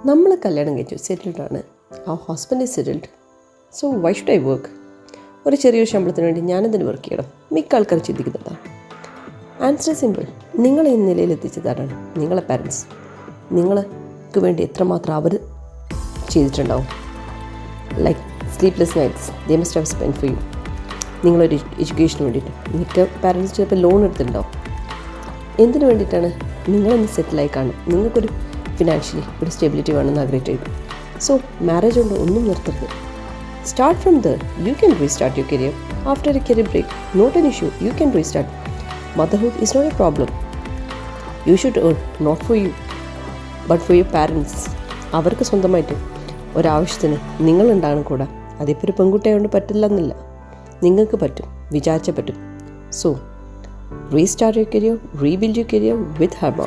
നമ്മൾ കല്യാണം കഴിച്ചു, സെറ്റിൽഡാണ്. ആ husband is settled. So why should I work? ഒരു ചെറിയൊരു ശമ്പളത്തിന് വേണ്ടി ഞാനെന്തിന് വർക്ക് ചെയ്യണം? മിക്ക ആൾക്കാർ ചിന്തിക്കുന്നതാണ്. Answer simple. നിങ്ങളെ ഈ നിലയിലെത്തിച്ചതാരാണ്? നിങ്ങളെ പാരൻസ്. നിങ്ങൾക്ക് വേണ്ടി എത്രമാത്രം അവർ ചെയ്തിട്ടുണ്ടാവും. Like sleepless nights they must have spend for you. നിങ്ങളൊരു എഡ്യൂക്കേഷന് വേണ്ടിയിട്ട് മിക്ക പാരൻസ് ചിലപ്പോൾ ലോൺ എടുത്തിട്ടുണ്ടാവും. എന്തിനു വേണ്ടിയിട്ടാണ്? നിങ്ങളൊന്ന് സെറ്റിലായി കാണും. നിങ്ങൾക്കൊരു ഫിനാൻഷ്യലി ഒരു സ്റ്റെബിലിറ്റി വേണമെന്ന് ആഗ്രഹിച്ചിട്ട്. സോ മാരേജ് കൊണ്ട് ഒന്നും നിർത്തരുത്. Start from there. You can restart your career after a career break. Not an issue. You can restart. Motherhood is not a problem. You should earn not for you but for your parents. അവർക്ക് സ്വന്തമായിട്ട് ഒരാവശ്യത്തിന് നിങ്ങളുണ്ടാകണം കൂടെ. അതിപ്പോൾ ഒരു പെൺകുട്ടിയായതുകൊണ്ട് പറ്റില്ല എന്നില്ല. നിങ്ങൾക്ക് പറ്റും, വിചാരിച്ചാൽ പറ്റും. So restart your career, rebuild your career with ഹർബ.